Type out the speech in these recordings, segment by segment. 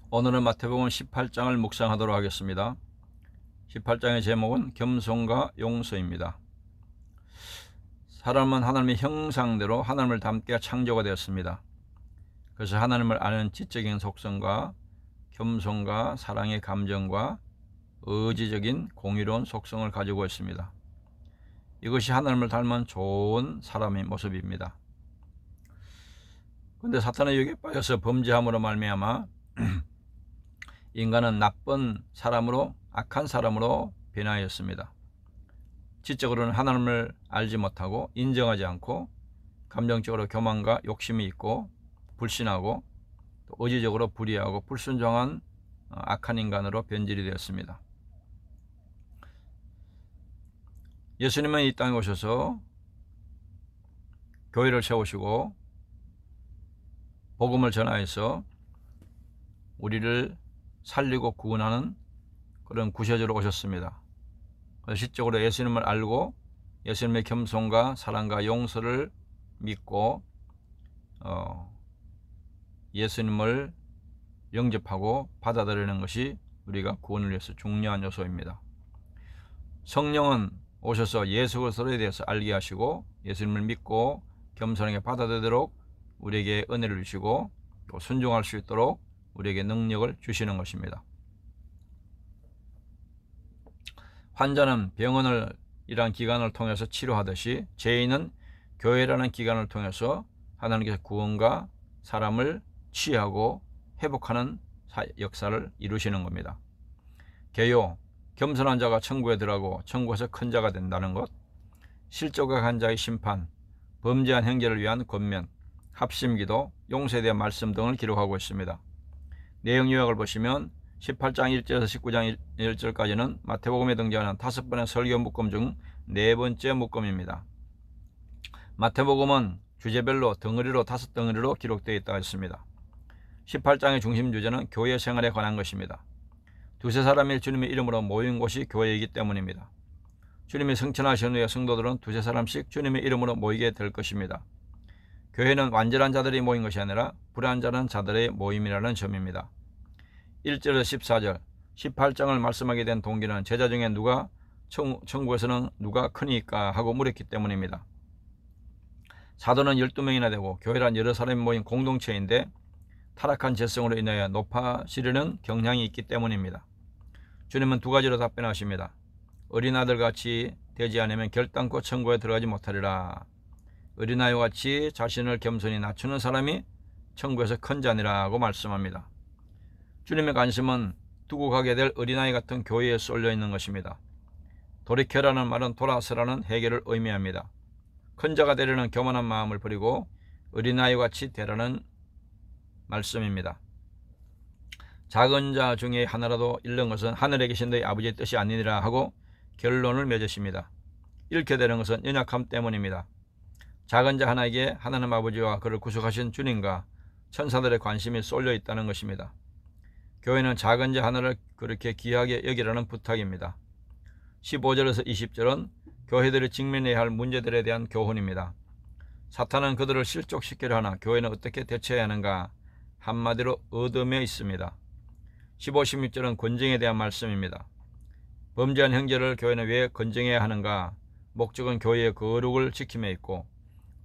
오늘은 마태복음 18장을 묵상하도록 하겠습니다. 18장의 제목은 겸손과 용서입니다. 사람은 하나님의 형상대로 하나님을 닮게 창조가 되었습니다. 그래서 하나님을 아는 지적인 속성과 겸손과 사랑의 감정과 의지적인 공의로운 속성을 가지고 있습니다. 이것이 하나님을 닮은 좋은 사람의 모습입니다. 그런데 사탄의 유혹에 빠져서 범죄함으로 말미암아 인간은 나쁜 사람으로, 악한 사람으로 변하였습니다. 지적으로는 하나님을 알지 못하고 인정하지 않고, 감정적으로 교만과 욕심이 있고 불신하고, 또 의지적으로 불의하고 불순종한 악한 인간으로 변질이 되었습니다. 예수님은 이 땅에 오셔서 교회를 세우시고 복음을 전하여서 우리를 살리고 구원하는 그런 구세주로 오셨습니다. 그래서 실적으로 예수님을 알고 예수님의 겸손과 사랑과 용서를 믿고 예수님을 영접하고 받아들이는 것이 우리가 구원을 위해서 중요한 요소입니다. 성령은 오셔서 예수 그리스도에 대해서 알게 하시고 예수님을 믿고 겸손하게 받아들이도록 우리에게 은혜를 주시고 또 순종할 수 있도록 우리에게 능력을 주시는 것입니다. 환자는 병원을 이러한 기관을 통해서 치료하듯이 죄인은 교회라는 기관을 통해서 하나님께서 구원과 사람을 치유하고 회복하는 역사를 이루시는 겁니다. 개요, 겸손한 자가 천국에 들어가고 천국에서 큰 자가 된다는 것, 실족한 자의 심판, 범죄한 형제를 위한 권면, 합심기도, 용서에 대한 말씀 등을 기록하고 있습니다. 내용 요약을 보시면 18장 1절에서 19장 1절까지는 마태복음에 등장하는 5번의 설교 묶음 중 4번째 묶음입니다. 마태복음은 주제별로 덩어리로 5덩어리로 기록되어 있다고 했습니다. 18장의 중심 주제는 교회 생활에 관한 것입니다. 두세 사람이 주님의 이름으로 모인 곳이 교회이기 때문입니다. 주님이 승천하신 후에 성도들은 두세 사람씩 주님의 이름으로 모이게 될 것입니다. 교회는 완전한 자들이 모인 것이 아니라 불완전한 자들의 모임이라는 점입니다. 1절에서 14절, 18장을 말씀하게 된 동기는 제자 중에 누가 천국에서는 누가 크니까 하고 물었기 때문입니다. 사도는 12명이나 되고 교회란 여러 사람이 모인 공동체인데 타락한 죄성으로 인하여 높아지려는 경향이 있기 때문입니다. 주님은 두 가지로 답변하십니다. 어린아들같이 되지 않으면 결단코 천국에 들어가지 못하리라. 어린아이와 같이 자신을 겸손히 낮추는 사람이 천국에서 큰 자니라고 말씀합니다. 주님의 관심은 두고 가게 될 어린아이 같은 교회에 쏠려 있는 것입니다. 돌이켜라는 말은 돌아서라는 해결을 의미합니다. 큰 자가 되려는 교만한 마음을 버리고 어린아이와 같이 되라는 말씀입니다. 작은 자 중에 하나라도 잃는 것은 하늘에 계신 너희 아버지의 뜻이 아니니라 하고 결론을 맺으십니다. 잃게 되는 것은 연약함 때문입니다. 작은 자 하나에게 하나님 아버지와 그를 구속하신 주님과 천사들의 관심이 쏠려 있다는 것입니다. 교회는 작은 자 하나를 그렇게 귀하게 여기라는 부탁입니다. 15절에서 20절은 교회들이 직면해야 할 문제들에 대한 교훈입니다. 사탄은 그들을 실족시키려 하나 교회는 어떻게 대처해야 하는가? 한마디로 어둠에 있습니다. 15, 16절은 권징에 대한 말씀입니다. 범죄한 형제를 교회는 왜 건정해야 하는가? 목적은 교회의 거룩을 지킴에 있고,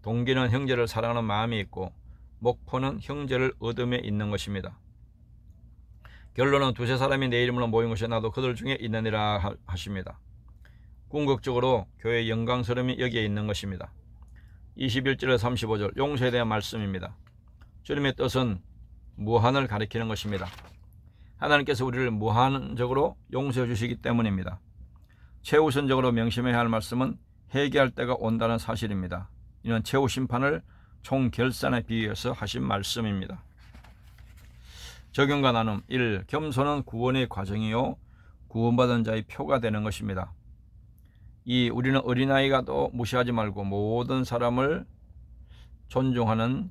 동기는 형제를 사랑하는 마음이 있고, 목표는 형제를 어둠에 있는 것입니다. 결론은 두세 사람이 내 이름으로 모인 것이 나도 그들 중에 있느니라 하십니다. 궁극적으로 교회의 영광스러움이 여기에 있는 것입니다. 21절에서 35절 용서에 대한 말씀입니다. 주님의 뜻은 무한을 가리키는 것입니다. 하나님께서 우리를 무한적으로 용서해 주시기 때문입니다. 최우선적으로 명심해야 할 말씀은 회개할 때가 온다는 사실입니다. 이는 최후 심판을 총결산에 비유해서 하신 말씀입니다. 적용과 나눔 1. 겸손은 구원의 과정이요 구원받은 자의 표가 되는 것입니다. 2. 우리는 어린아이가도 무시하지 말고 모든 사람을 존중하는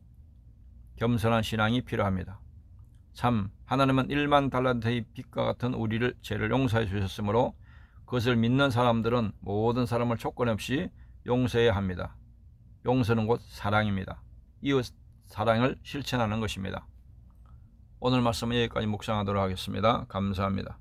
겸손한 신앙이 필요합니다. 3. 하나님은 1만 달란트의 빚과 같은 우리를 죄를 용서해 주셨으므로 그것을 믿는 사람들은 모든 사람을 조건 없이 용서해야 합니다. 용서는 곧 사랑입니다. 이웃 사랑을 실천하는 것입니다. 오늘 말씀은 여기까지 묵상하도록 하겠습니다. 감사합니다.